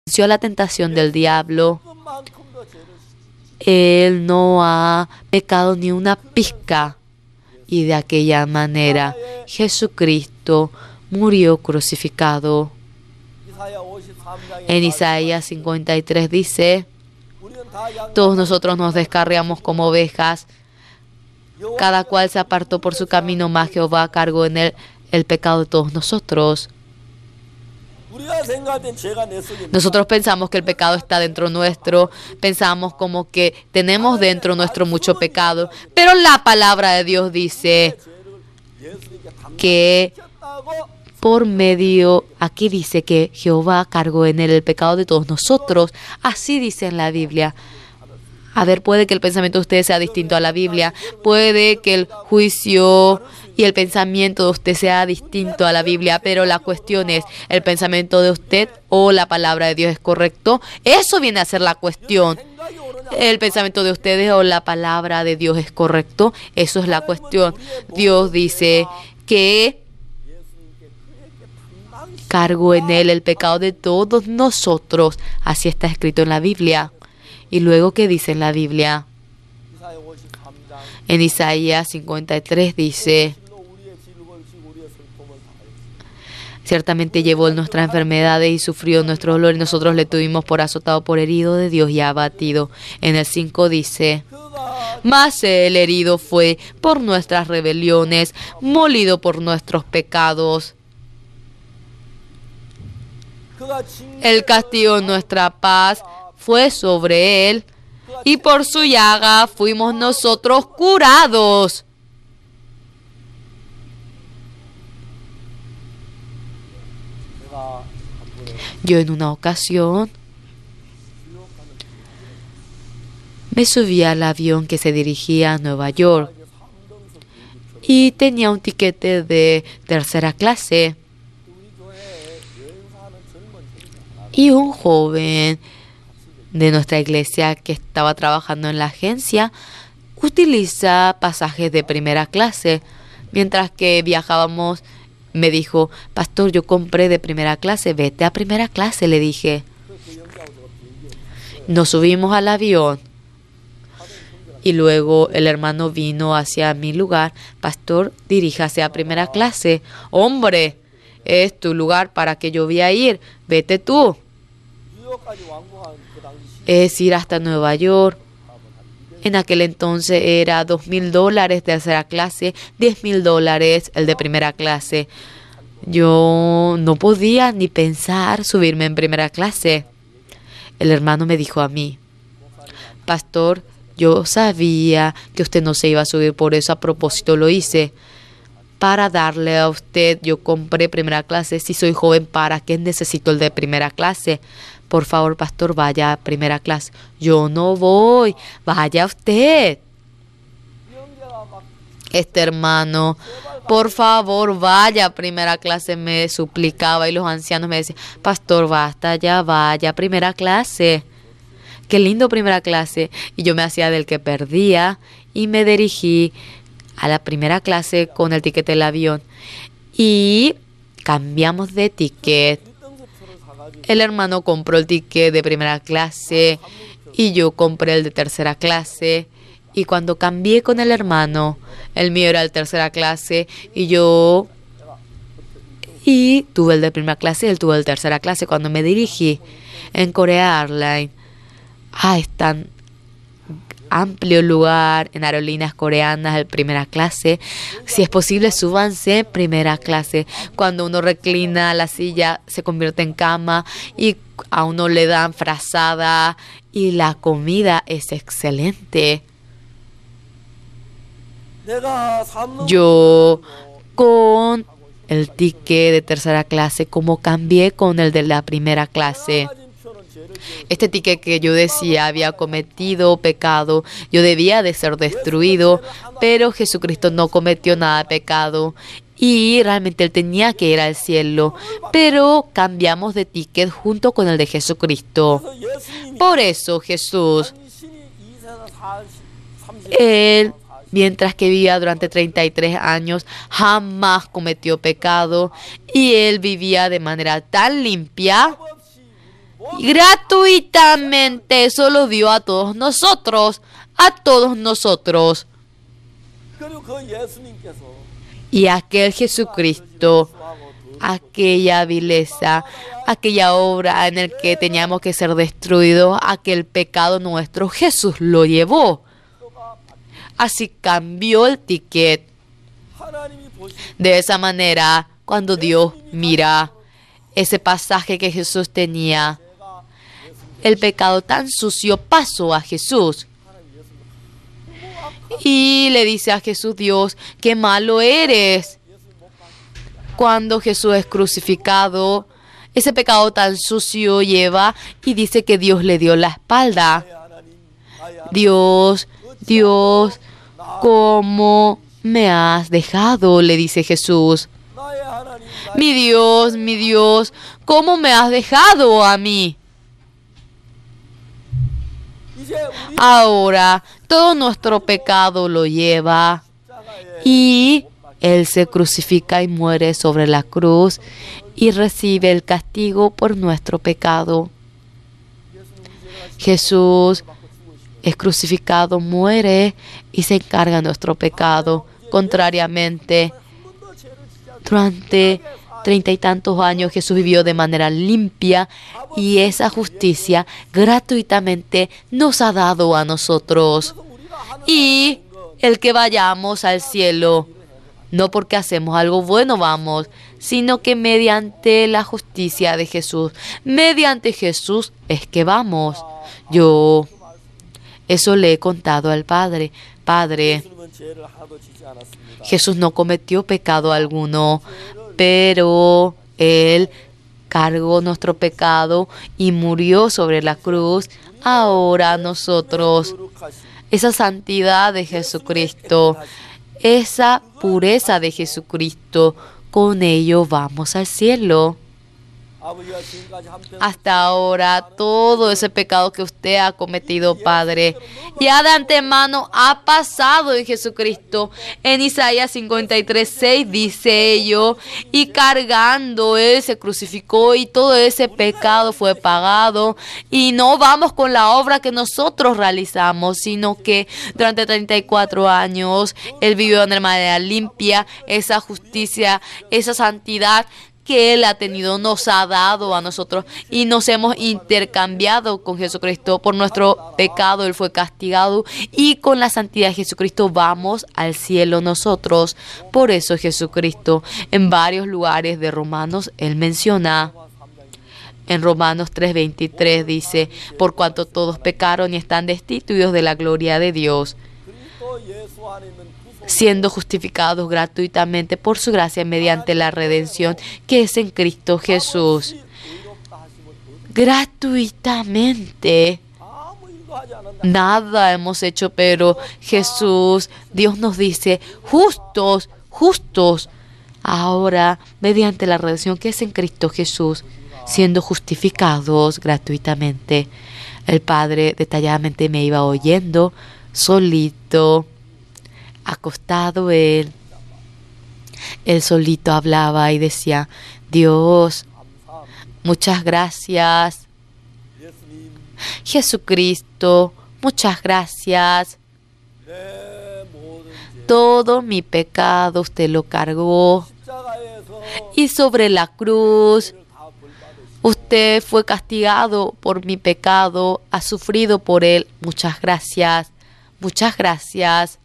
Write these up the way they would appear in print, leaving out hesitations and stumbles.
venció la tentación del diablo. Él no ha pecado ni una pizca. Y de aquella manera Jesucristo murió crucificado. En Isaías 53 dice: todos nosotros nos descarriamos como ovejas, cada cual se apartó por su camino, mas Jehová cargó en él el pecado de todos nosotros. Nosotros pensamos que el pecado está dentro nuestro, pensamos como que tenemos dentro nuestro mucho pecado, pero la palabra de Dios dice que por medio, aquí dice que Jehová cargó en él el pecado de todos nosotros. Así dice en la Biblia. A ver, puede que el pensamiento de ustedes sea distinto a la Biblia. Puede que el juicio y el pensamiento de usted sea distinto a la Biblia. Pero la cuestión es, ¿el pensamiento de usted o la palabra de Dios es correcto? Eso viene a ser la cuestión. ¿El pensamiento de ustedes o la palabra de Dios es correcto? Eso es la cuestión. Dios dice que cargó en él el pecado de todos nosotros. Así está escrito en la Biblia. Y luego, ¿qué dice en la Biblia? En Isaías 53 dice: ciertamente llevó nuestras enfermedades y sufrió nuestro dolor, y nosotros le tuvimos por azotado, por herido de Dios y abatido. En el 5 dice: mas el herido fue por nuestras rebeliones, molido por nuestros pecados. El castigo de nuestra paz fue sobre él, y por su llaga fuimos nosotros curados. Yo en una ocasión me subí al avión que se dirigía a Nueva York y tenía un tiquete de tercera clase. Y un joven de nuestra iglesia que estaba trabajando en la agencia utiliza pasajes de primera clase. Mientras que viajábamos, me dijo: pastor, yo compré de primera clase, vete a primera clase, le dije. Nos subimos al avión y luego el hermano vino hacia mi lugar: pastor, diríjase a primera clase. Hombre, es tu lugar, para que yo voy a ir, vete tú. Es ir hasta Nueva York. En aquel entonces era $2,000 tercera clase, $10,000 el de primera clase. Yo no podía ni pensar subirme en primera clase. El hermano me dijo a mí: pastor, yo sabía que usted no se iba a subir, por eso a propósito lo hice. Para darle a usted, yo compré primera clase. Si soy joven, ¿para qué necesito el de primera clase? Por favor, pastor, vaya a primera clase. Yo no voy, vaya usted. Este hermano, por favor, vaya a primera clase, me suplicaba, y los ancianos me decían: pastor, basta ya, vaya a primera clase. Qué lindo primera clase. Y yo me hacía del que perdía y me dirigí a la primera clase con el ticket del avión. Y cambiamos de ticket. El hermano compró el ticket de primera clase y yo compré el de tercera clase. Y cuando cambié con el hermano, el mío era el tercera clase y tuve el de primera clase y él tuvo el de tercera clase. Cuando me dirigí en Korea Airlines, es tan amplio lugar en aerolíneas coreanas de primera clase. Si es posible, súbanse en primera clase. Cuando uno reclina la silla, se convierte en cama y a uno le dan frazada y la comida es excelente. Yo con el ticket de tercera clase, como cambié con el de la primera clase, este ticket que yo decía había cometido pecado, yo debía de ser destruido, pero Jesucristo no cometió nada de pecado y realmente él tenía que ir al cielo, pero cambiamos de ticket junto con el de Jesucristo. Por eso Jesús, él, mientras que vivía durante 33 años, jamás cometió pecado y él vivía de manera tan limpia Gratuitamente eso lo dio a todos nosotros. A todos nosotros. Y aquel Jesucristo, aquella vileza, aquella obra en el que teníamos que ser destruidos, aquel pecado nuestro, Jesús lo llevó. Así cambió el ticket. De esa manera, cuando Dios mira ese pasaje que Jesús tenía, el pecado tan sucio pasó a Jesús. Y le dice a Jesús, Dios, qué malo eres. Cuando Jesús es crucificado, ese pecado tan sucio lleva y dice que Dios le dio la espalda. Dios, Dios, ¿cómo me has dejado?, le dice Jesús. Mi Dios, ¿cómo me has dejado a mí? Ahora todo nuestro pecado lo lleva y Él se crucifica y muere sobre la cruz y recibe el castigo por nuestro pecado. Jesús es crucificado, muere y se encarga de nuestro pecado. Contrariamente, durante 30 y tantos años Jesús vivió de manera limpia y esa justicia gratuitamente nos ha dado a nosotros. Y el que vayamos al cielo, no porque hacemos algo bueno vamos, sino que mediante la justicia de Jesús, mediante Jesús es que vamos. Yo eso le he contado al Padre. Padre, Jesús no cometió pecado alguno, pero Él cargó nuestro pecado y murió sobre la cruz. Ahora nosotros, esa santidad de Jesucristo, esa pureza de Jesucristo, con ello vamos al cielo. Hasta ahora, todo ese pecado que usted ha cometido, Padre, ya de antemano ha pasado en Jesucristo. En Isaías 53:6 dice ello, y cargando Él se crucificó y todo ese pecado fue pagado. Y no vamos con la obra que nosotros realizamos, sino que durante 34 años Él vivió de manera limpia, esa justicia, esa santidad que Él ha tenido, nos ha dado a nosotros y nos hemos intercambiado con Jesucristo. Por nuestro pecado Él fue castigado y con la santidad de Jesucristo vamos al cielo nosotros. Por eso Jesucristo en varios lugares de Romanos Él menciona, en Romanos 3:23 dice, por cuanto todos pecaron y están destituidos de la gloria de Dios, siendo justificados gratuitamente por su gracia mediante la redención que es en Cristo Jesús. Gratuitamente. Nada hemos hecho, pero Jesús, Dios nos dice, justos, justos. Ahora, mediante la redención que es en Cristo Jesús, siendo justificados gratuitamente. El Padre detalladamente me iba oyendo, solito, acostado Él solito hablaba y decía, Dios, muchas gracias. Jesucristo, muchas gracias. Todo mi pecado usted lo cargó y sobre la cruz usted fue castigado por mi pecado, ha sufrido por él. Muchas gracias, muchas gracias.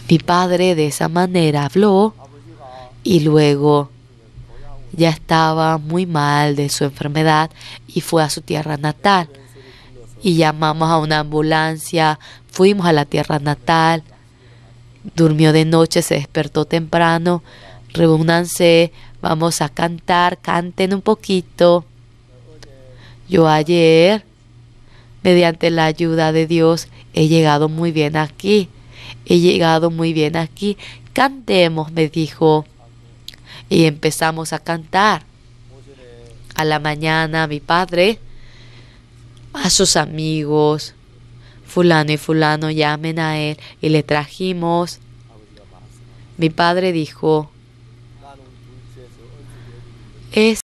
Mi padre de esa manera habló y luego ya estaba muy mal de su enfermedad y fue a su tierra natal. Y llamamos a una ambulancia, fuimos a la tierra natal, durmió de noche, se despertó temprano. Reúnanse, vamos a cantar, canten un poquito. Yo ayer, mediante la ayuda de Dios, he llegado muy bien aquí. He llegado muy bien aquí. Cantemos, me dijo. Y empezamos a cantar. A la mañana, mi padre, a sus amigos, fulano y fulano, llamen a él. Y le trajimos. Mi padre dijo, es